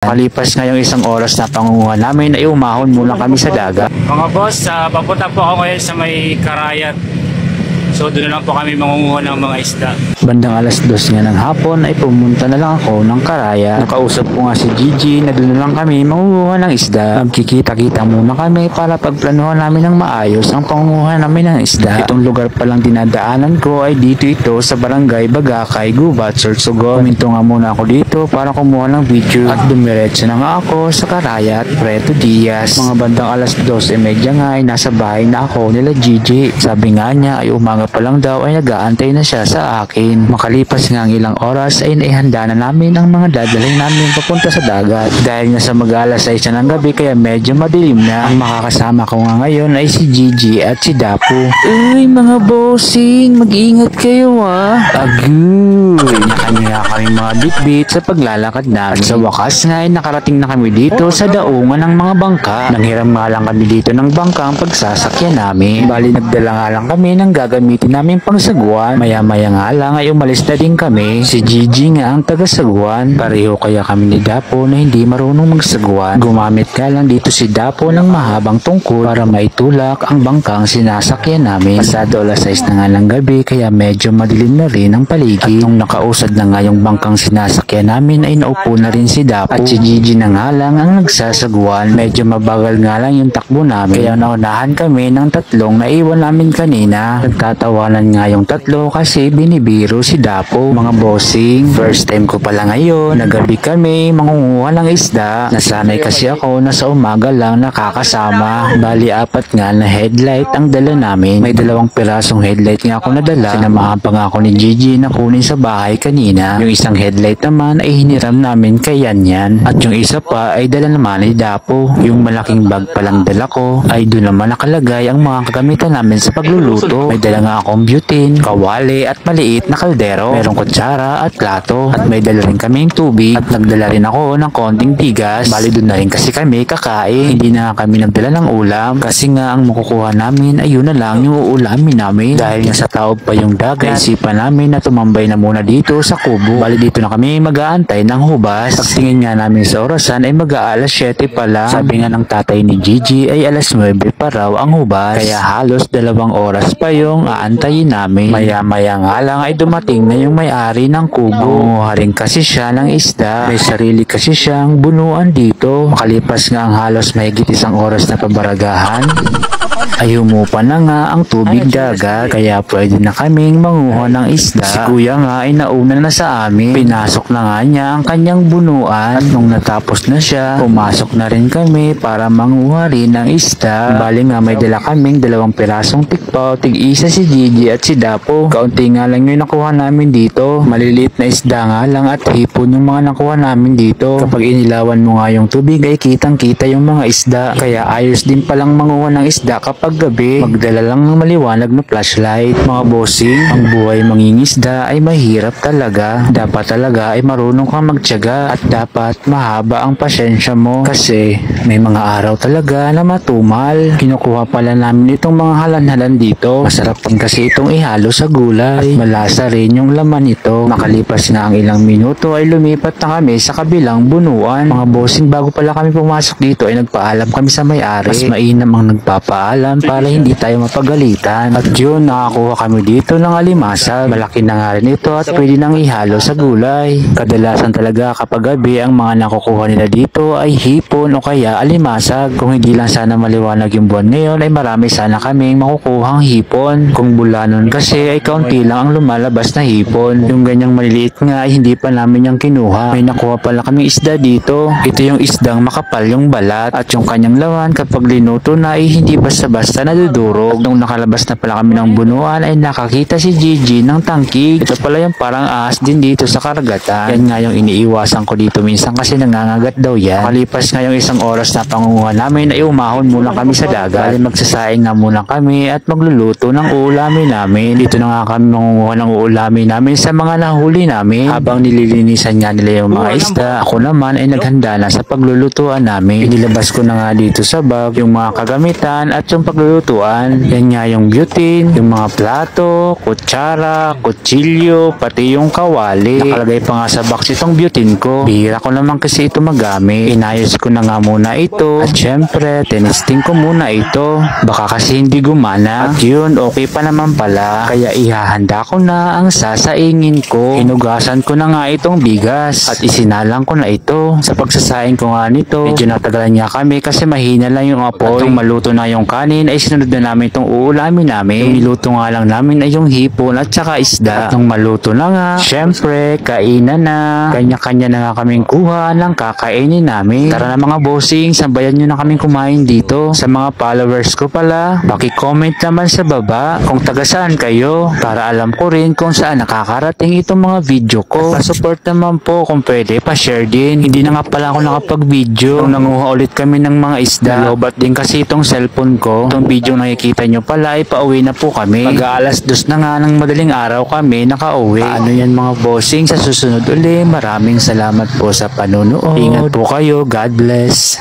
Kalipas ngayong isang oras na pangunguha namin ay umahon muna kami sa dagat. Mga boss, papunta po ako ngayon sa may Karayat. So doon na lang po kami mangunguha ng mga isda. Bandang alas 2 nga ng hapon ay pumunta na lang ako ng Karayat. Nakausap ko nga si Gigi na doon na lang kami mangunguha ng isda. Magkikita-kita muna kami para pagplanuhan namin ng maayos ang pangunguha namin ng isda. Itong lugar palang dinadaanan ko ay dito ito sa Barangay Bagakay, Gubat, Sorsogon. Puminto nga muna ako dito para kumuha ng video at dumiretso na nga ako sa Karayat, Preto Diaz. Mga bandang alas 2:30 nga ay nasa bahay na ako nila Gigi. Sabi nga niya ay umaga pa lang daw ay nag-aantay na siya sa akin. Makalipas nga ang ilang oras ay naihanda na namin ang mga dadalhin namin papunta sa dagat. Dahil nga sa mag-alas 6 ng gabi kaya medyo madilim na. Ang makakasama ko nga ngayon ay si Gigi at si Dapo. Uy mga bossing, mag-iingat kayo Agoy! Kanya kami mga bitbit sa paglalakad namin. At sa wakas nga ay nakarating na kami dito sa daungan ng mga bangka. Nanghiram nga lang kami dito ng bangka ang pagsasakyan namin. Bali nagdala nga lang kami ng gagamitin namin pangsagwan. Maya-maya nga lang ay umalis na din kami. Si Gigi nga ang taga-sagwan. Pareho kaya kami ni Dapo na hindi marunong magsagwan. Gumamit nga lang dito si Dapo ng mahabang tungkol para maitulak ang bangkang sinasakyan namin. Pasado alas 6 na nga ng gabi kaya medyo madilim na rin ang paligid. At nung nakausad na nga yung bangkang sinasakyan namin ay naupo na rin si Dapo. At si Gigi na nga lang ang nagsasagwan. Medyo mabagal nga lang yung takbo namin. Kaya naunahan kami ng tatlong naiwan namin kanina. Nagtatawanan nga yung tatlo kasi binibiro si Dapo. Mga bossing, first time ko pala ngayon. Nagabi kami mangunguha ng isda. Nasanay kasi ako na sa umaga lang nakakasama. Bali 4 nga na headlight ang dala namin. May 2 pirasong headlight nga ako nadala. Sinamahan pa nga ako ni Gigi na kunin sa bahay kanina. Yung isang headlight naman ay hiniram namin kay Yan. At yung isa pa ay dala naman ni Dapo. Yung malaking bag palang dala ko ay doon naman nakalagay ang mga kagamitan namin sa pagluluto. May dala nga akong butane, kawali at maliit na kaldero. Merong kutsara at plato. At may dala rin kaming tubig. At nagdala rin ako ng konting bigas. Bali doon na rin kasi kami kakain. Hindi na kami nagdala ng ulam. Kasi nga ang makukuha namin ay yun na lang yung uulamin namin. Dahil nga sa taob pa yung dagat, isipan namin na tumambay na muna dito sa kubo. Bali dito na kami mag-aantay ng hubas. Pagtingin nga namin sa orasan ay mag-aalas 7 pa lang. Sabi nga ng tatay ni Gigi ay alas 9 pa raw ang hubas. Kaya halos 2 oras pa yung aantayin namin. Maya-maya nga lang ay dumating na yung may-ari ng kubo. Nangunguha rin kasi siya ng isda. May sarili kasi siyang bunuan dito. Makalipas nga ang halos mahigit 1 oras na pabaragahan, ay humupa na nga ang tubig dagat. Kaya pwede na kaming manguha ng isda. Si kuya nga ay nauna na sa amin. Pinasok na nga niya ang kanyang bunuan. At nung natapos na siya, pumasok na rin kami para manguha rin ng isda. Bali nga may dala kaming 2 pirasong tikpaw. Tig-isa si Gigi at si Dapo. Kaunti nga lang yung nakuha namin dito. Maliliit na isda nga lang at hipon yung mga nakuha namin dito. Kapag inilawan mo nga yung tubig ay kitang-kita yung mga isda. Kaya ayos din palang manguha ng isda kapag gabi. Magdala lang ng maliwanag na flashlight. Mga bossing, ang buhay mangingisda ay mahirap talaga. Dapat talaga ay marunong kang magtiyaga at dapat mahaba ang pasensya mo kasi may mga araw talaga na matumal. Kinukuha pala namin itong mga halan-halan dito. Masarap din kasi itong ihalo sa gulay. Malasa rin yung laman ito. Makalipas na ang ilang minuto ay lumipat na kami sa kabilang bunuan. Mga bossing, bago pala kami pumasok dito ay nagpaalam kami sa may-ari. Mas mainam ang nagpapaalam para hindi tayo mapagalitan. At yun, nakakuha kami dito ng alimasag. Malaki na nga rin ito at pwede nang ihalo sa gulay. Kadalasan talaga kapag gabi ang mga nakukuha nila dito ay hipon o kaya alimasag. Kung hindi lang sana maliwanag yung buwan ngayon ay marami sana kaming makukuhang hipon. Kung bulanon kasi ay kaunti lang ang lumalabas na hipon. Yung ganyang maliliit nga ay hindi pa namin yung kinuha. May nakuha pala kaming isda dito. Ito yung isdang makapal yung balat at yung kanyang laman kapag linuto na ay hindi basta-basta nadudurog. At nung nakalabas na pala kami ng bunuan ay nakakita si Gigi ng tangkig. Ito pala yung parang ahas din dito sa karagatan. Yan nga yung iniiwasan ko dito minsan kasi nangangagat daw yan. Makalipas nga yung 1 oras na pangunguha namin ay umahon muna kami sa dagat. Bali magsasaing nga muna kami at magluluto ng ulam. uulamin namin. Dito na nga kami mangunguha ng uulamin namin sa mga nahuli namin. Habang nililinisan nga nila yung mga isda, ako naman ay naghanda na sa paglulutuan namin. Inilabas ko na nga dito sa bag yung mga kagamitan at yung paglulutuan. Yan nga yung butane, yung mga plato, kutsara, kutsilyo, pati yung kawali. Nakalagay pa nga sa box itong butane ko. Bihira ko naman kasi ito magamit. Inayos ko na nga muna ito. At syempre, tinesting ko muna ito. Baka kasi hindi gumana. At yun, okay pa naman pala. Kaya ihahanda ko na ang sasaingin ko. Hinugasan ko na nga itong bigas. At isinalang ko na ito. Sa pagsasaing ko nga nito, medyo natagalan niya kami kasi mahina lang yung apoy. At nung maluto na yung kanin, ay sinunod na namin itong uulamin namin. Yung niluto nga lang namin ay yung hipon at saka isda. At nung maluto na nga, syempre, kainan na. Kanya-kanya na nga kaming kuha ng kakainin namin. Tara na mga bossing, sabayan nyo na kaming kumain dito. Sa mga followers ko pala, paki-comment naman sa baba kung taga saan kayo para alam ko rin kung saan nakakarating itong mga video ko. Pa-support naman po kung pwede, pa-share din. Hindi na nga pala ako nakapag-video. Nung nanguha ulit kami ng mga isda, lobat din kasi itong cellphone ko. Itong video nakikita nyo pala ay pauwi na po kami. Mag-aalas 2 na nga ng madaling araw kami nakauwi. Paano yan mga bossing, sa susunod uli. Maraming salamat po sa panunood. Ingat po kayo. God bless.